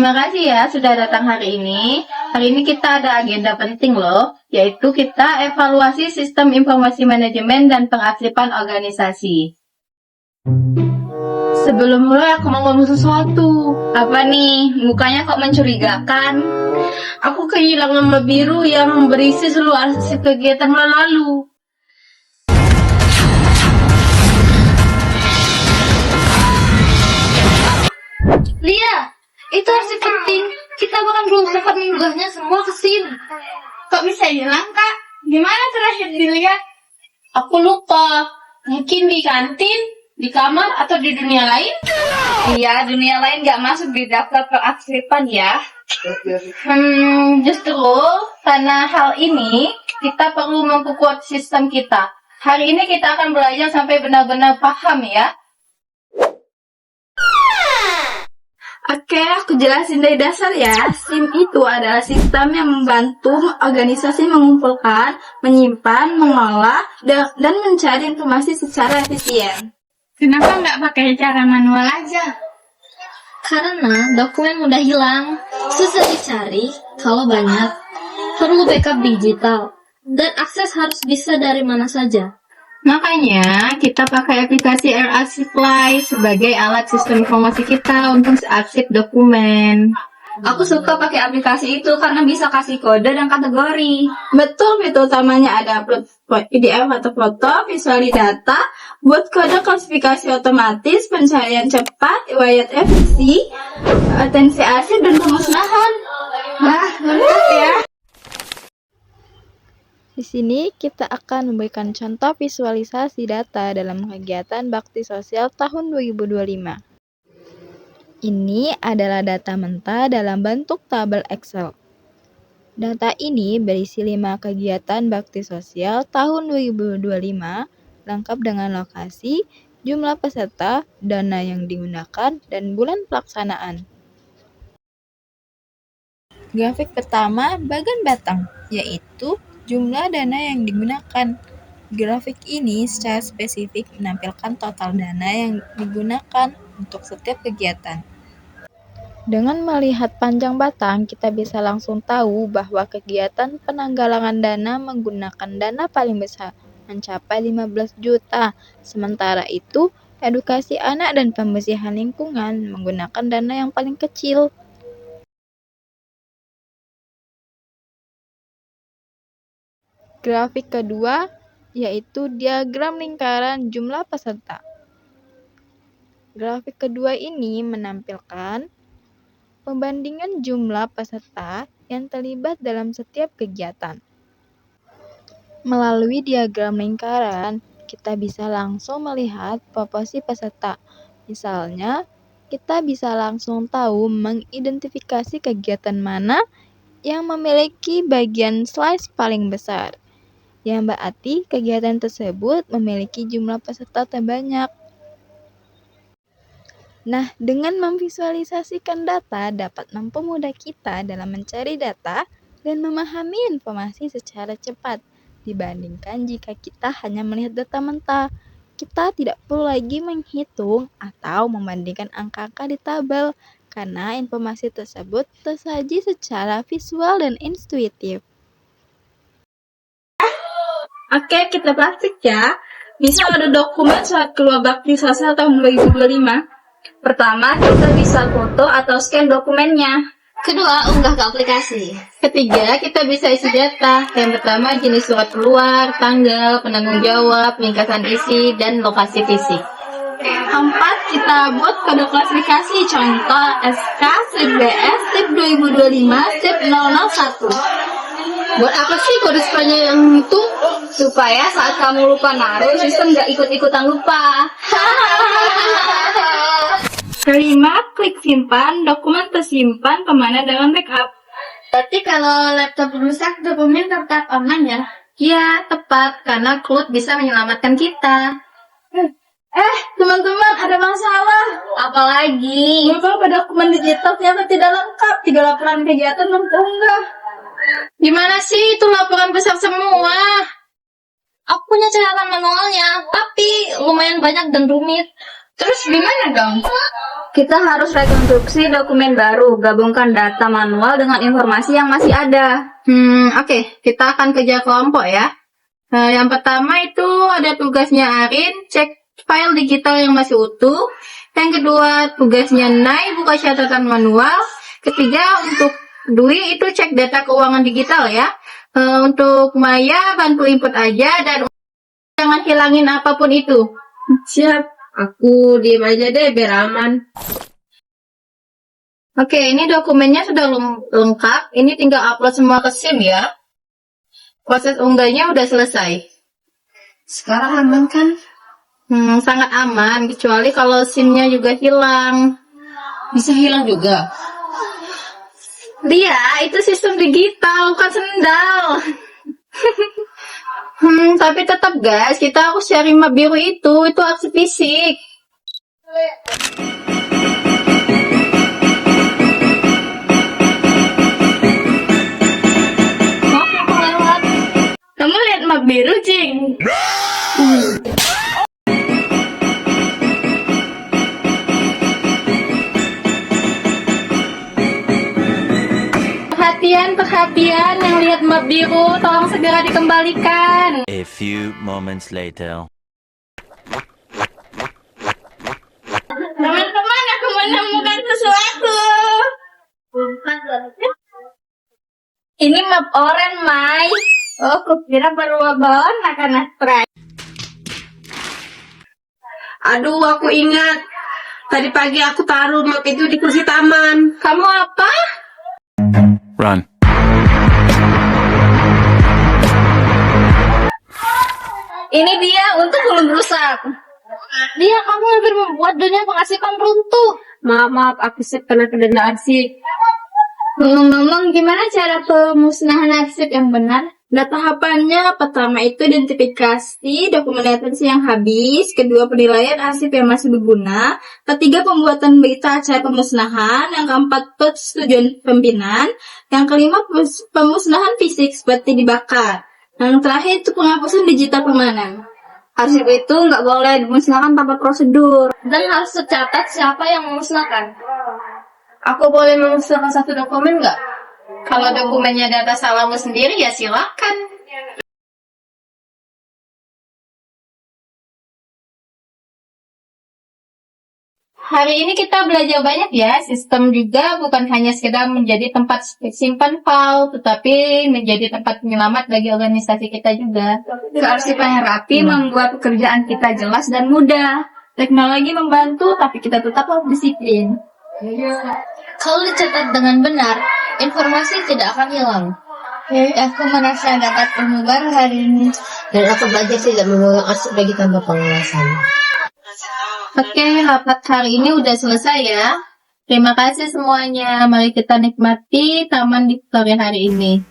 Terima kasih ya sudah datang hari ini. Hari ini kita ada agenda penting loh, yaitu kita evaluasi sistem informasi manajemen dan pengaktifan organisasi. Sebelum mulai aku mau ngomong sesuatu. Apa nih? Mukanya kok mencurigakan? Aku kehilangan map biru yang berisi seluruh arsip kegiatan lalu. Lia, itu arsip penting. Kita bahkan belum sempat mengunggahnya semua ke SIM. Kok bisa hilang, Kak? Gimana terakhir dilihat? Aku lupa. Mungkin di kantin, di kamar, atau di dunia lain? Iya, dunia lain nggak masuk di daftar pengaktifan ya. Justru karena hal ini, kita perlu memperkuat sistem kita. Hari ini kita akan belajar sampai benar-benar paham ya. Oke, aku jelasin dari dasar ya. SIM itu adalah sistem yang membantu organisasi mengumpulkan, menyimpan, mengolah, dan mencari informasi secara efisien. Kenapa nggak pakai cara manual aja? Karena dokumen mudah hilang, susah dicari, kalau banyak, perlu backup digital, dan akses harus bisa dari mana saja. Makanya, kita pakai aplikasi R-Arsiply sebagai alat sistem informasi kita untuk arsip dokumen. Aku suka pakai aplikasi itu karena bisa kasih kode dan kategori. Betul, fitur utamanya ada upload PDF atau foto, visualisasi data, buat kode klasifikasi otomatis, pencarian cepat, riwayat efisi, atensi arsip, dan pemusnahan. Wah, lengkap ya. Di sini kita akan memberikan contoh visualisasi data dalam kegiatan bakti sosial tahun 2025. Ini adalah data mentah dalam bentuk tabel Excel. Data ini berisi 5 kegiatan bakti sosial tahun 2025, lengkap dengan lokasi, jumlah peserta, dana yang digunakan, dan bulan pelaksanaan. Grafik pertama bagian batang, yaitu jumlah dana yang digunakan. Grafik ini secara spesifik menampilkan total dana yang digunakan untuk setiap kegiatan. Dengan melihat panjang batang, kita bisa langsung tahu bahwa kegiatan penanggalangan dana menggunakan dana paling besar, mencapai 15 juta. Sementara itu, edukasi anak dan pembersihan lingkungan menggunakan dana yang paling kecil. Grafik kedua yaitu diagram lingkaran jumlah peserta. Grafik kedua ini menampilkan pembandingan jumlah peserta yang terlibat dalam setiap kegiatan. Melalui diagram lingkaran, kita bisa langsung melihat proporsi peserta. Misalnya, kita bisa langsung tahu mengidentifikasi kegiatan mana yang memiliki bagian slice paling besar, yang berarti kegiatan tersebut memiliki jumlah peserta terbanyak. Nah, dengan memvisualisasikan data dapat mempermudah kita dalam mencari data dan memahami informasi secara cepat dibandingkan jika kita hanya melihat data mentah. Kita tidak perlu lagi menghitung atau membandingkan angka-angka di tabel karena informasi tersebut tersaji secara visual dan intuitif. Oke, kita praktik ya. Misal ada dokumen saat keluar bakti sosial tahun 2025. Pertama, kita bisa foto atau scan dokumennya. Kedua, unggah ke aplikasi. Ketiga, kita bisa isi data. Yang pertama, jenis surat keluar, tanggal, penanggung jawab, ringkasan isi, dan lokasi fisik. Keempat, kita buat kode klasifikasi. Contoh SK, SIP-BS, SIP 2025, SIP 001. Buat apa sih kode sepanjang yang itu? Supaya saat kamu lupa naruh, sistem nggak ikut-ikutan lupa. Kelima, klik simpan, dokumen tersimpan kemana dengan backup. Berarti kalau laptop rusak, dokumen tetap aman ya? Ya, tepat, karena cloud bisa menyelamatkan kita. Teman-teman, ada masalah. Apalagi? Beberapa dokumen digital ternyata tidak lengkap. 3 laporan kegiatan belum terunggah. Gimana sih itu laporan besar semua? Aku punya catatan manualnya, tapi lumayan banyak dan rumit. Terus gimana dong? Kita harus rekonstruksi dokumen baru, gabungkan data manual dengan informasi yang masih ada. Oke, kita akan kerja kelompok ya. Yang pertama itu ada tugasnya Arin, cek file digital yang masih utuh. Yang kedua, tugasnya Nai, buka catatan manual. Ketiga, untuk Dwi itu cek data keuangan digital ya. Untuk Maya, bantu input aja dan jangan hilangin apapun itu. Siap. Aku diem aja deh biar aman. Oke, ini dokumennya sudah lengkap. Ini tinggal upload semua ke SIM ya. Proses unggahnya udah selesai. Sekarang aman kan? Sangat aman, kecuali kalau SIM-nya juga hilang. Bisa hilang juga. Dia, itu sistem digital, bukan sendal. Tapi tetap guys, kita harus cari map biru itu aksi fisik. Maaf aku lewat. Kamu lihat map biru, Cing? Perhatian, yang lihat map biru, tolong segera dikembalikan. A few moments later. Teman-teman, aku menemukan sesuatu. Ini map orange, Mai. Oh, kukira baru bawa anak-anak try. Aduh, aku ingat. Tadi pagi aku taruh map itu di kursi taman. Kamu apa? Run. Ini dia, untuk belum rusak. Dia kamu hampir membuat dunia pengasipan runtuh. Maaf, aku kena kena arsip. Ngomong-ngomong, gimana cara pemusnahan arsip yang benar? Nah, tahapannya pertama itu identifikasi dokumentasi yang habis, kedua penilaian arsip yang masih berguna, ketiga pembuatan berita acara pemusnahan, yang keempat persetujuan pimpinan, yang kelima pemusnahan fisik seperti dibakar, yang terakhir itu penghapusan digital permanen. Arsip itu nggak boleh dimusnahkan tanpa prosedur. Dan harus tercatat siapa yang memusnahkan. Aku boleh memusnahkan satu dokumen nggak? Kalau dokumennya data salahmu sendiri ya silakan. Hari ini kita belajar banyak ya. Sistem juga bukan hanya sekedar menjadi tempat simpan file, tetapi menjadi tempat penyelamat bagi organisasi kita juga. Kearsipan yang rapi membuat pekerjaan kita jelas dan mudah. Teknologi membantu, tapi kita tetap harus disiplin. Kalau dicatat dengan benar, informasi tidak akan hilang. Aku merasa dapat ilmu baru hari ini. Dan aku belajar tidak memegang arsip lagi tanpa pengawasan. Oke, rapat hari ini udah selesai ya. Terima kasih semuanya. Mari kita nikmati taman di sore hari ini.